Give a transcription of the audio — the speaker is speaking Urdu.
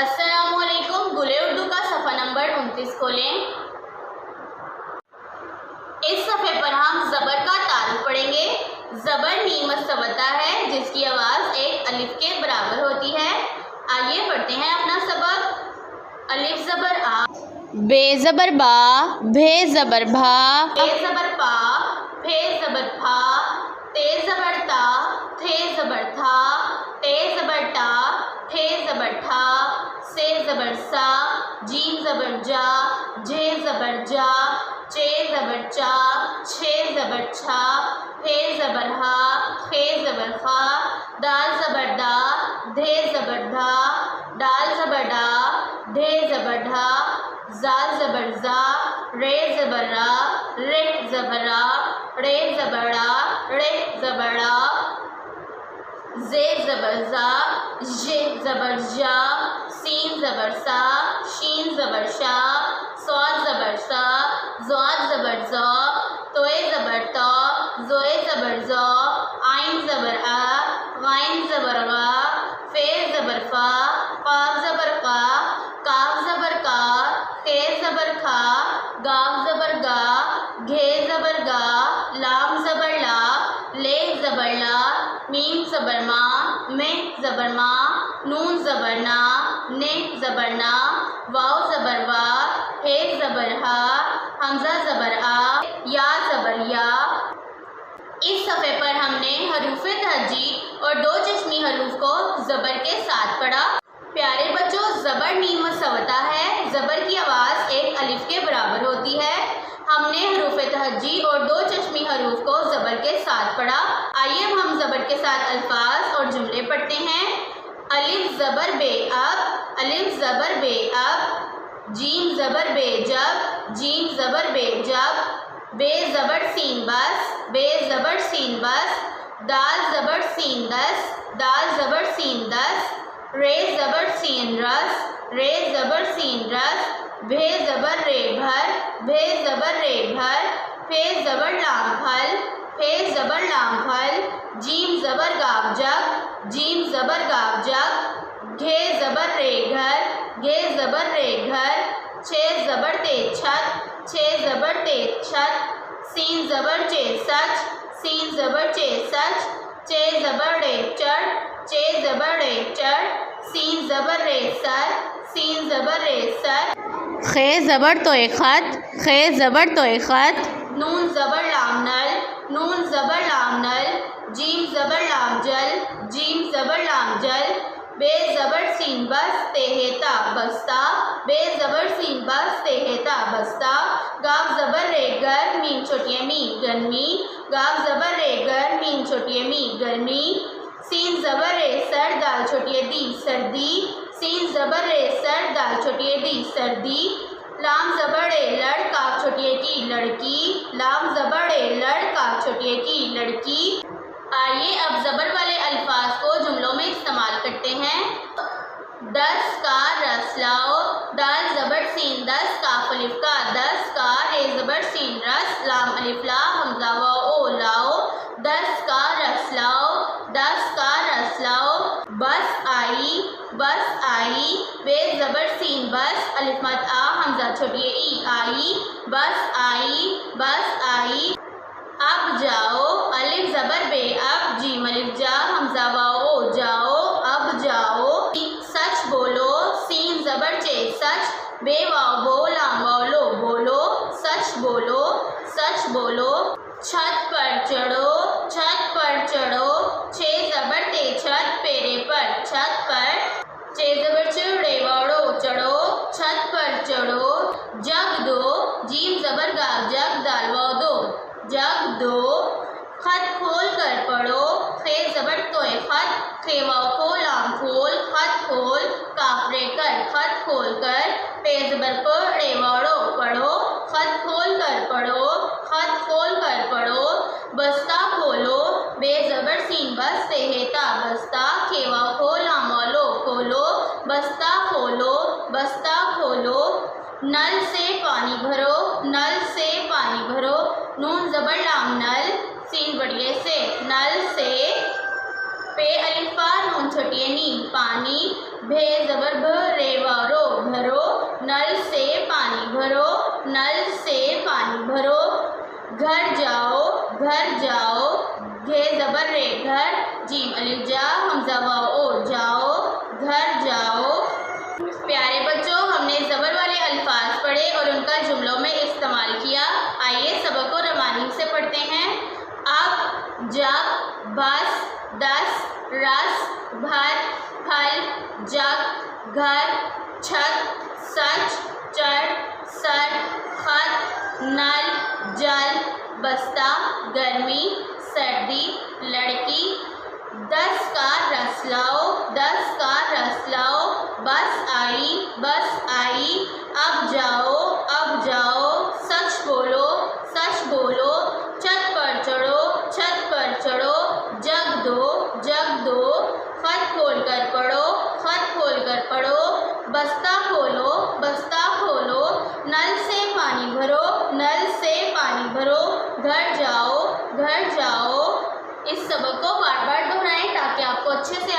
السلام علیکم. گلے اردو کا صفحہ نمبر 29 کھولیں. اس صفحے پر ہم زبر کا تعارف پڑھیں گے. زبر نیم مستوطہ ہے جس کی آواز ایک الف کے برابر ہوتی ہے. آئیے پڑھتے ہیں اپنا سبق. الف زبر آ، بے زبر با، بھے زبر بھا، بے زبر پا، پھے زبر پھا، تے زبر تا، تھے زبر تھا، ٹے زبر ٹا، ٹھے زبر ٹھا، سے زبر سا، جیم زبر جا، جھے زبر جا، چے زبر چا، چھے زبر چھا، پھے زبر ہا، خے زبر خا، دال زبر دا، دھے زبر دھا، ڈال زبر ڈا، ڈھے زبر ڈھا، زال زبر زا، رے زبر را، رے زبر را، رے زبر را، رے زبر را، زے زبر زا، ژ زبر جا، سین زبر سا، شین زبر شا، صاد زبر سا، ضاد زبر زا، توئے زبر تا، زوئے زبر زا، عین زبر آ، غین زبر غا، فے زبر فا، قاف زبر قا، کاف زبر کا، خے زبر کھا، گاف زبر گا، گھے زبر گا، لام زبر لا، لے زبر لا، میم زبر ما، میں زبر ما، نون زبر نا، نے زبر نا، واو زبر وا، ہے زبر ہا، حمزہ زبر آ، یا زبر یا. اس صفحے پر ہم نے حروف تہجی اور دو چشمی حروف کو زبر کے ساتھ پڑھا. پیارے بچوں، زبر نیم مستوطہ ہے. زبر کی آواز ایک الف کے برابر ہوتی ہے. ہم نے حروف تہجی اور دو چشمی حروف کو زبر کے ساتھ پڑھا. آئیے اب ہم زبر کے ساتھ الفاظ اور جملے پڑھتے ہیں. الف زبر بے اب، الف زبر بے اب. جیم زبر بے جب، جیم زبر بے جب. بے زبر سین بس، بے زبر سین بس. دال زبر سین دس، دال زبر سین دس. رے زبر سین رس، رے زبر سین رس. بھے زبر رے بھر، بھے زبر رے بھر. پھے زبر لام پھل، پھے زبر لام پھل. جیم زبر گاو جگ، جیم زبر گاو جگ. گھے زبر رے گھر، گھے زبر رے گھر. چھے زبر تے چھت، چھے زبر تے چھت. سین زبر چے سچ، سین زبر چے سچ. چے زبر رے چڑھ، چے زبر رے چڑھ. سین زبر رے سر، سین زبر رے سر. خے زبر توئے خط، خے زبر توئے خط. نون زبر لام نل، نون زبر لام نل. جیم زبر لام جل، جیم زبر لام جل. بے زبر سین بس تہتا بستہ، بے زبر سین بس تہتا بستہ. گاف زبر رے گر، میم چھوٹی می گرمی، گاف زبر رے گر، میم چھوٹی می گرمی. سین زبر رے سر، دال چھوٹی دی سردی، سین زبر رے سر، دال چھوٹی دی سردی. لام زبر رے لڑ، کاف چھوٹی کی لڑکی، لام زبر رے لڑ، کاف چھوٹی کی لڑکی. آئیے اب زبر والے الفاظ کو جملوں میں استعمال کرتے ہیں. دس کا رس لاؤ، دال زبر سین دس، کاف الف کا دس کا. رے زبر سین رس، لام الف لا، حمزہ واو او لاؤ. دس کا رس لاؤ، دس کا رس لاؤ. بس آئی، بس آئی. بے زبر سین بس، الف مد آ، حمزہ چھوٹی ای آئی. بس آئی، بس آئی. اب جاؤ، الف زبر بے اب، جیم الف جا، حمزہ واو او جاؤ. اب جاؤ. سچ بولو، سین زبر چے سچ، بے واو بو، لام واو لو بولو. سچ بولو، سچ بولو. چھت پر چڑھو، چھت پر چڑھو. چھے زبر تے چھت، پیرے پر چھت پر. چے زبر چڑھے واڑو چڑھو، چھت پر چڑھو. جگ دو، جیم زبر گا جگ، دال واو دو جگ دو. خط کھول کر پڑھو، خے زبر توئے خط، خے واو کھول، لام کھول. خط کھول، کاف رے کر، خط کھول کر. پے زبر پر، رے واڑو پڑھو، خط کھول کر پڑھو، خط کھول کر پڑھو. بستہ کھولو، بے زبر سین بس تہتا بستہ، کھے واو کھول، لام واو لو کھولو. بستہ کھولو، بستہ کھولو. نل سے پانی بھرو، نل سے پانی بھرو. نون زبر لام نل، سین بڑیے سے نل سے. پے الف پا، نون چھوٹی نی پانی. بھے زبر بھ، رے گھر جاؤ گھر جاؤ، گھے زبر رے گھر، جیم الف جا حمزہ واو او جاؤ گھر جاؤ۔ پیارے بچوں، ہم نے زبر والے الفاظ پڑھے اور ان کا جملوں میں استعمال کیا۔ آئیے سبق کو روانی سے پڑھتے ہیں۔ اب، جب، بس، دس، رس، بھر، پھل، جگ، گھر، چھت، سچ، چڑھ، سر، خط، نل، جل، بستہ، گرمی، سردی، لڑکی۔ 10 کا رس لاؤ 10 کا رس لاؤ، بس آئی، اب جاؤ، سچ بولو، چھت پر چڑھو، جگ دو، خط کھول کر پڑھو، بستہ کھولو، نل سے پانی بھرو، گھر جاؤ۔ اس سبق کو بار بار دہرائیں تاکہ آپ کو اچھے سے